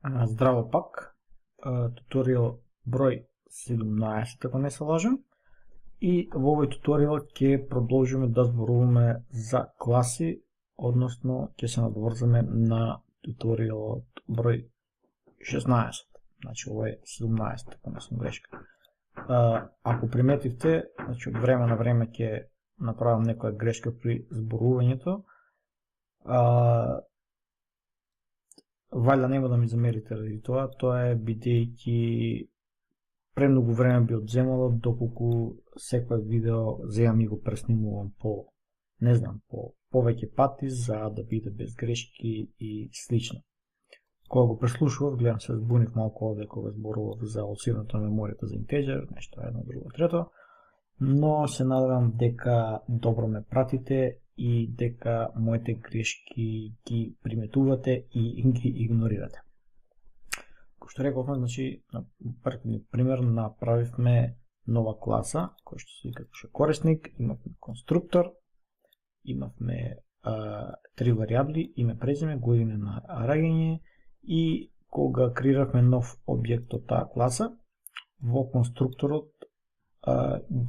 Здраво пак, туторијал број 17, ако не се лажам. И во овој туторијал ќе продолжиме да зборуваме за класи, односно ќе се надврзаме на туторијалот број 16. Значи ова е 17, ако не сум грешка. Ако приметивте, значи од време на време ќе направам некоја грешка при зборувањето. Валја нема да ми замерите ради тоа е бидејќи премногу време би одземало доколку секој видео земам и го преснимувам по повеќе пати за да биде без грешки и слично. Кога го преслушував, гледам се збунив малку овде кога зборував за алоцираната на меморијата за интеџер, нешто едно, друго, трето, но се надевам дека добро ме пратите и дека моите грешки ги приметувате и ги игнорирате. Кој што рековме, значи, на првиот пример направивме нова класа, која што се викаше корисник, имавме конструктор, имавме три варијабли, име, презиме, година на раѓање и кога креиравме нов објект од таа класа, во конструкторот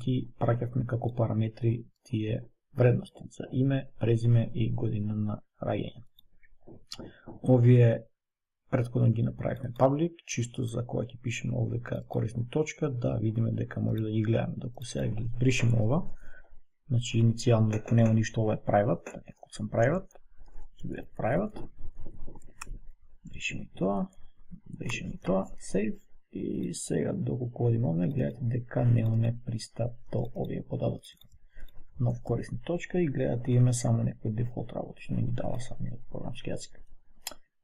ги праќавме како параметри тие вредности за име, презиме и година на раѓање. Овие претходно ги направивме паблик, чисто за кога ќе пишеме овдека корисник точка, да видиме дека може да ги гледаме. Доку сега ги бришеме ова, значи иницијално ако нема ништо, ова е private, ако сам private, ќе биде private. Бришеме и тоа, save, и сега доколку одиме овде, гледате дека немаме пристап до овие податоци. Нов корисник точка и гледате имаме само некој дефолт работи, што не ги дава самиот програмски јазик.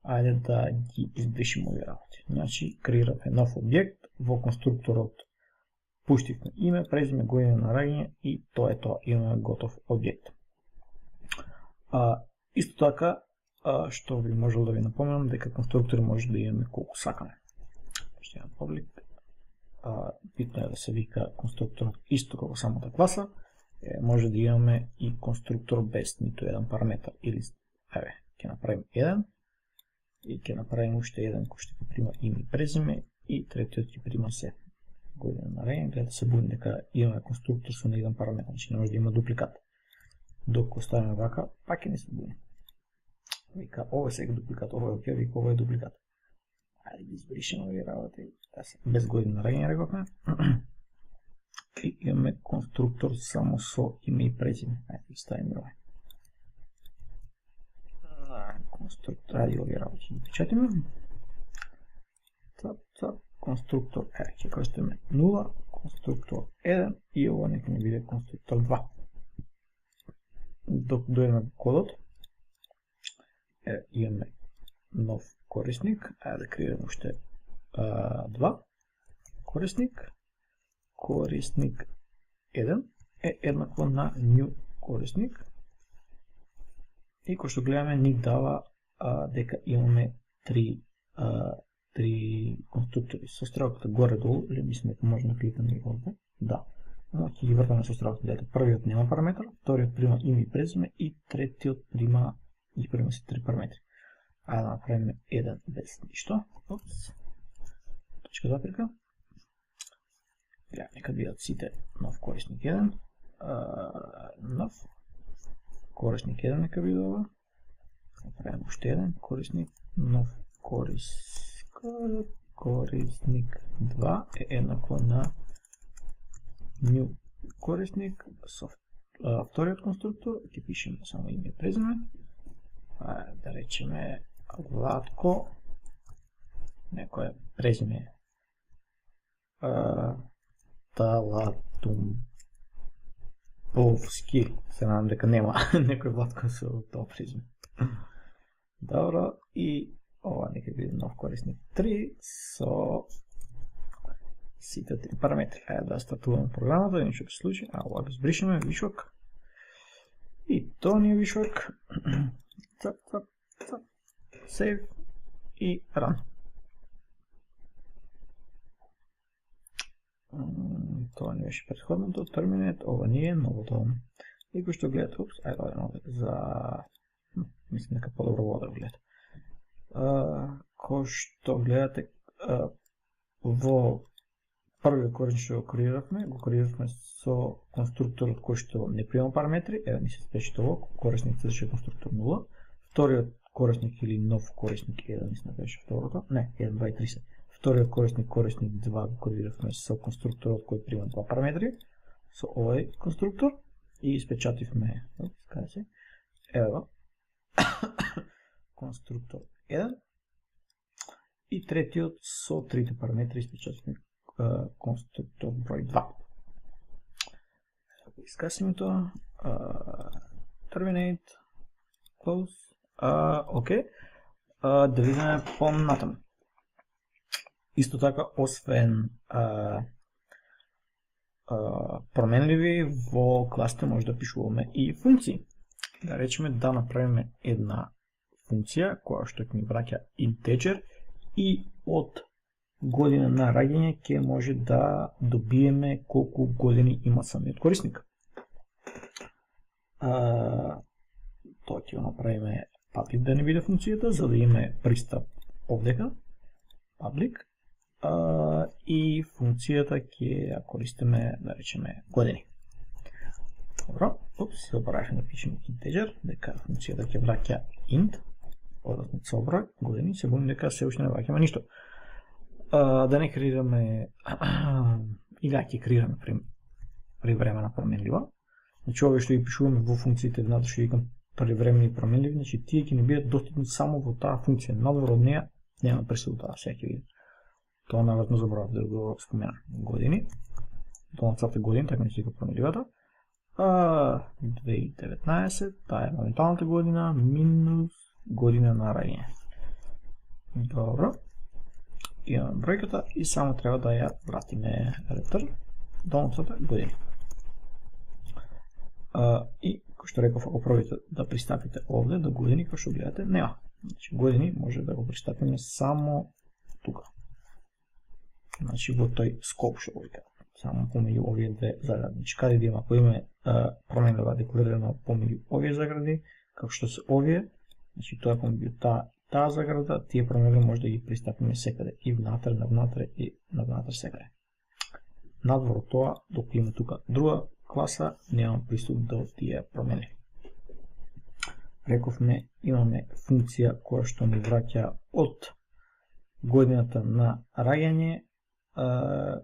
Ајде да ги избришеме овие работи. Значи, креиравме нов објект, во конструкторот пуштивме име, презиме, година на раѓање и тоа е тоа, имаме готов објект. Исто така, што би можел да ви напоменам, дека конструктори може да имаме колку сакаме. Ще имам паблик. Битно е да се вика конструкторот исто како самата класа. Може да имаме и конструктор без ниту еден параметар. Или, ќе направим еден и ќе направим уште еден кој што ќе прима име и презиме и третиот ќе прима се година на раѓање. Гледате се буни дека имаме конструктор со на еден параметар, значи не може да има дупликат. Докато оставиме вака, пак ќе не се буни. Вика, ова е сега дупликат, ова е окей, вика, ова е дупликат. Ајде ги избришеме овие работи, без година на раѓање рековме. И имаме конструктор само со име и презиме. Ајде ги ставиме ова. Конструктор, ајде овие работи ги печатиме. Конструктор, ќе користиме 0, конструктор 1 и ова нека не биде конструктор 2. Док дојдеме во кодот, имаме нов корисник, ајде да креираме уште 2, корисник 1 е еднакво на new корисник и кој што гледаме ни дава дека имаме три конструктори со стрелката горе-долу, или мислам дека може да кликаме и овде, да, ќе ги вртаме со стрелката, гледате, првиот нема параметар, вториот прима име и презиме и третиот прима се три параметри. Ајде да направиме еден без ништо. Точка запирка. Нека бидат сите нов корисник 1. Нов корисник 1 нека биде ова. Направиме уште еден корисник, нов корисник 2 е еднакво на new корисник со вториот конструктор, ќе пишеме само име и презиме. Да речеме Владко, некој презиме Талатумповски, се надам дека нема некој Владко со тоа презиме. Добро, и ова нека биде нов корисник 3 со сите три параметри. Ајде да стартуваме програмата, да ништо ќе се случи. Ова го збришеме, вишок. И тоа ни е вишок. Save и run. Тоа не беше претходното, terminate, ова не е новото. И кој што гледате, ајде за... Мислим дека по-добро вода гледате. кој што гледате во првиот корен што го креиравме со конструкторот кој што не приема параметри, еве ни се спеши тоа, корисник ЦДШ конструктор 0, вториот корисник или нов корисник 1, мислам беше второто, не, 1, 2 и 3 се. Вториот корисник 2 го креиравме со конструкторот кој приема два параметри, со овој конструктор и испечативме, каде се? Ево, конструктор 1 и третиот со трите параметри испечативме конструктор број 2. Искасиме тоа, terminate, close, окей, да видиме понатаму. Исто така, освен променливи, во класите може да пишуваме и функции. Да речеме да направиме една функција која што ќе ни враќа интеджер и од година на раѓање ќе може да добиеме колку години има самиот корисник. Тоа ќе го направиме public да не биде функцијата, за да имаме пристап овдека, public, и функцијата ќе ја користиме, да речеме, години. Добро, се заборавме да пишеме интеджер, дека функцијата ќе враќа int, односно соброј, години, се боим дека се уште не враќаме ништо. Да не креираме, или ќе креираме при времена променлива. Значи, овие што ги пишуваме во функциите, едната што викам привремени променливи, значи тие ќе ни бидат достапни само во таа функција. Надвор од неја нема пресуда таа, сега ќе видим. Тоа навратно заборавав да го споменам. Години, долнацата години, така не се вика променливата. 2019, таа е моменталната година, минус година на раѓање. Добро. Имаме бројката и само треба да ја вратиме return долнацата години. И, кој што реков, ако пробите да пристапите овде до години, кој што гледате, нема. Значи, години може да го пристапиме само тука. Значи, во тој скоп што го вика. Само помеѓу овие две загради. Значи, каде да има, ако имаме променлива декларирано помеѓу овие загради, како што се овие, значи тоа е помеѓу таа заграда, тие променливи може да ги пристапиме секаде, и внатре, навнатре и навнатре секаде. Надвор од тоа, докато има тука друга класа, немам приступ до тие променливи. Рековме, имаме функција која што ни враќа од годината на раѓање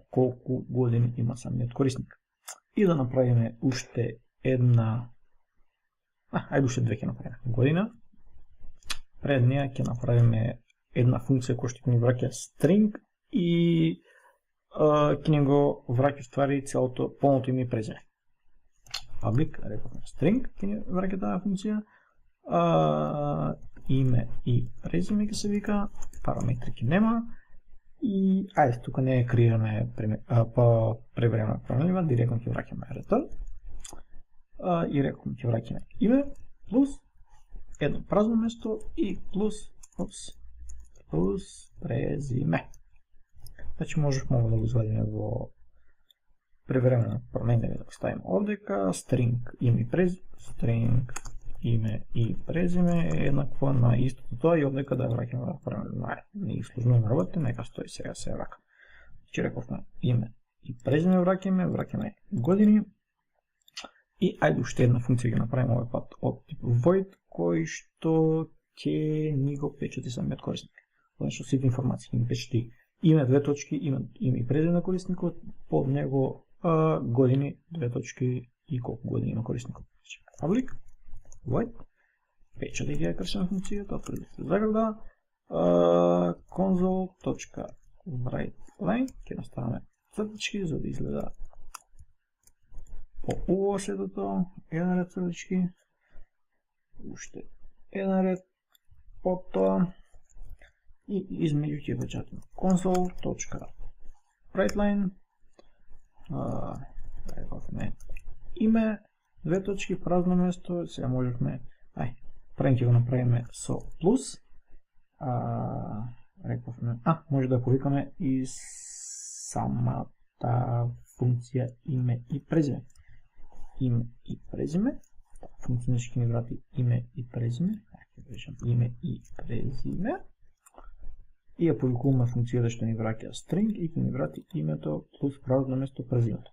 колку години има самиот корисник. И да направиме уште една, ајде уште две ќе направиме. Година, пред неја ќе направиме една функција која што ќе ни враќа string и ќе ни го враќа ствари целото полното име и презиме. Public, рековме string, ќе ни враќа таа функција, име и презиме ќе се вика, параметри ќе нема, и ајде, тука не креираме по превремена променлива, директно ќе враќаме return, и рековме ќе враќаме име, плюс, едно празно место и плюс презиме. Значи можехме да го извадиме во превремена променлива, да го ставиме овдека, string име и презиме е еднакво на истото тоа и овдека да ја враќаме во променлива. Не ги сложуваме работите, нека стои сега се вака. Значи рековме име и презиме враќаме години и ајде уште една функција ги направиме овој пат од тип void, кој што ќе ни го печати самиот корисник. Значи сите информации ни печати име, две точки, име и презиме на корисникот, под него години, две точки и колку години има корисникот. Значи, public, void, печати ги ја кршена функцијата, отврли се заграда, console.writeLine, ќе наставаме цртички за да изгледа по убаво сетото, еден ред цртички, уште еден ред под тоа и измеѓу ќе печатиме console.writeLine, рековме име, две точки, празно место, сега можехме, прем ќе го направиме со плюс, рековме, може да повикаме и самата функција име и презиме. Име и презиме, функција ќе ни врати име и презиме, име и презиме, и ја повикуваме функцијата што ни враќа string и ќе ни врати името плюс празно место презимето.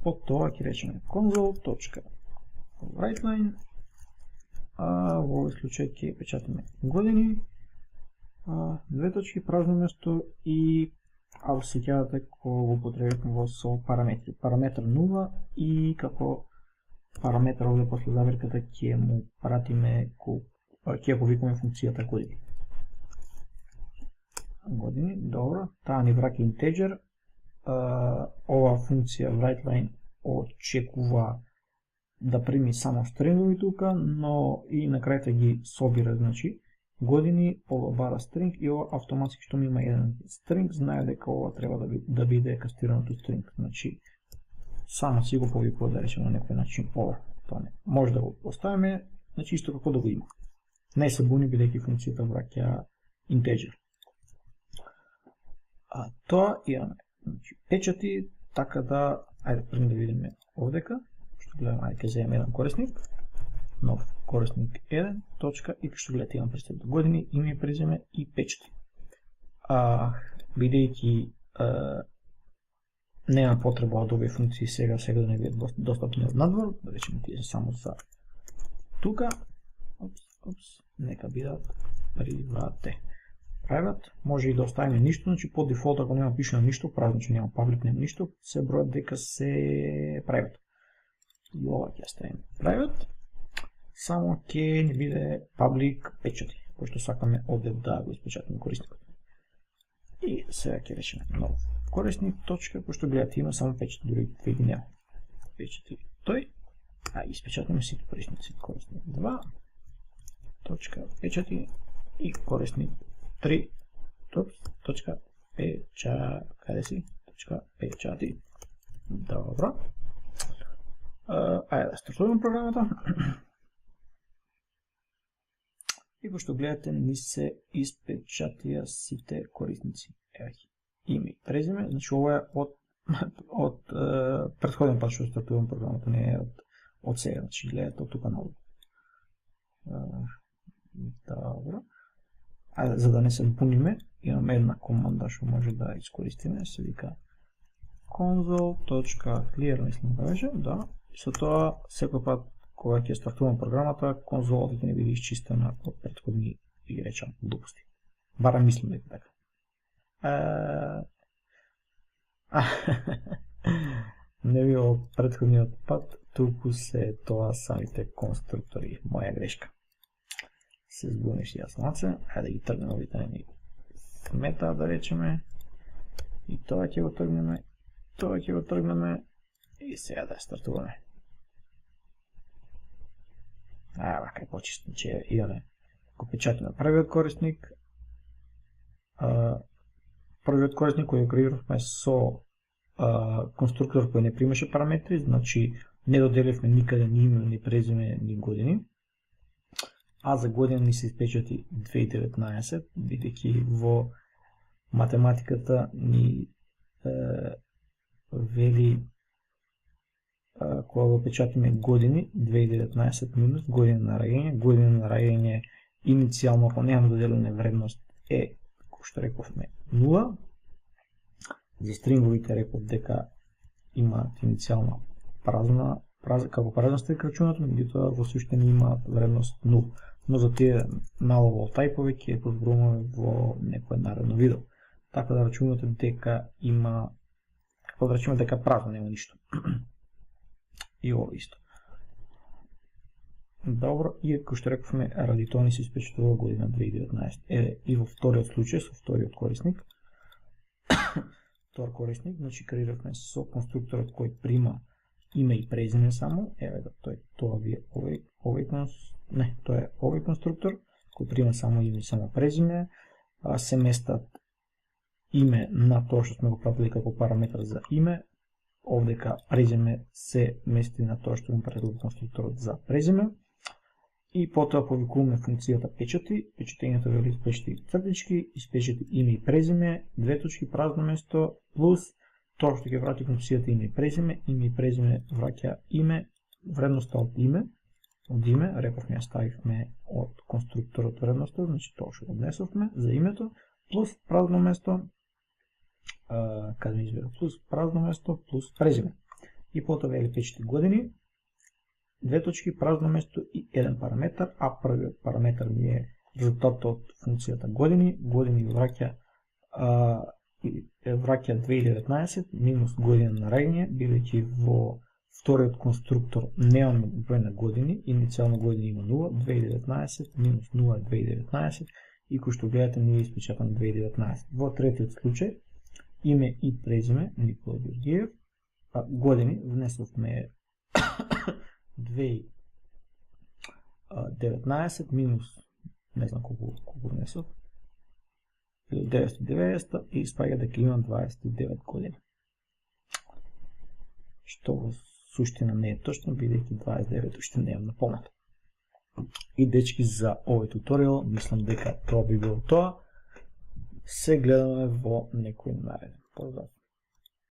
Под тоа ќе речеме console.writeLine, во овој случај ќе печатиме години, две точки, празно место и ако се сеќавате кога го потребивме во со параметри. Параметар 0 и како параметар овде после завирката ќе му пратиме, ќе повикаме функцијата години. Години, добро, таа ни враќа integer. Ова функција writeLine очекува да прими само стрингови тука, но и на крајта ги собира, значи години, ова бара string и ова автоматски што ми има еден string, знае дека ова треба да биде кастирано to string, значи само си го повикува да речеме на некој начин ова. Тоа не. Може да го оставиме, значи исто како да го има. Не се буни бидејќи функцијата враќа integer. Тоа имаме, значи печати, така да, ајде пред да видиме овдека, што гледаме, ајде ќе земеме еден корисник, нов корисник 1, точка, и што гледате имам пред години, име и презиме и печати. Бидејќи нема потреба од овие функции сега да не бидат достапни од надвор, да речеме тие се само за тука, нека бидат private, може и да оставиме ништо, значи по дефолт ако нема пишено ништо, значи нема public, нема ништо, се бројат дека се private. И ова ќе оставиме private, само ќе не биде public печати, пошто сакаме овде да го испечатиме корисникот. И сега ќе речеме нов корисник, точка, пошто гледате има само печати, дури две ги нема. Печати тој, испечатиме сите корисници. Корисник 2, точка, печати и корисник 3, точка, каде си? Точка, печати. Добро. Ајде да стартуваме програмата. И пошто гледате, ни се испечатија сите корисници. Ева ги. Име и презиме, значи ова е од претходен пат што стартувам програмата, не е од сега, значи гледате од тука надолу. Добро. Ајде, за да не се буниме, имаме една команда што може да искористиме, се вика console.clear, мислам да беше, да. И со тоа, секој пат кога ќе стартувам програмата, конзолата ќе не биде исчистена од претходни, и речам, глупости. Барам мислам дека така. Не би во претходниот пат, туку се тоа самите конструктори, моја грешка. Се збуниш јас маце, ајде ги тргнем овите нени мета, да речеме, и тоа ќе го тргнеме, и сега да стартуваме. Кај почистим, че имаме, ако печатиме првиот корисник кој го креиравме со конструктор кој не примаше параметри, значи не доделивме никаде ни име, ни презиме, ни години, а за година ни се испечати 2019, бидејќи во математиката ни вели кога го печатиме години, 2019 минус година на раѓање, иницијално ако нема доделена вредност е, како што рековме, 0. За стринговите реков дека имаат иницијална како празна стринг рачунато, меѓутоа во суштина имаат вредност 0. Но за тие мало во тајпови ќе позборуваме во некој наредно видео. Така да рачунате дека има, како да рачунате дека празно нема ништо. И ова исто. Добро, и како што рековме, ради тоа ни се испечатува година 2019. И во вториот случај, со вториот корисник, значи креиравме со конструкторот кој прима име и презиме само, еве да тоа е овој конструктор кој прима само име и само презиме, се местат име на тоа што сме го пратили како параметар за име, овдека презиме се мести на тоа што го пратил конструкторот за презиме, и потоа повикуваме функцијата печати, печатењето вели испечати цртички, испечати име и презиме, две точки, празно место, плюс тоа што ќе врати функцијата име и презиме враќа име, вредноста од име, од име, рековме ја ставивме од конструкторот вредноста, значи тоа што го внесовме за името, плюс празно место, каде ми избира, плюс празно место, плюс презиме. И потоа вели 5 години, 2 точки, празно место и еден параметар, а првиот параметар ми е резултатот од функцијата години, години враќа 2019 минус година на раѓање, бидејќи во вториот конструктор немаме број на години, иницијално години има 0, 2019 минус 0 2019 и кој што гледате ние испечатам 2019. Во третиот случај име и презиме Никола Георгиев, години внесовме 2019 минус не знам колку внесов 1990 и испаѓа дека имам 29 години. Што во суштина не е точно, бидејќи 29 уште не имам напомнато. И дечки, за овој туторијал мислам дека тоа би било тоа. Се гледаме во некој нареден. Поздрав!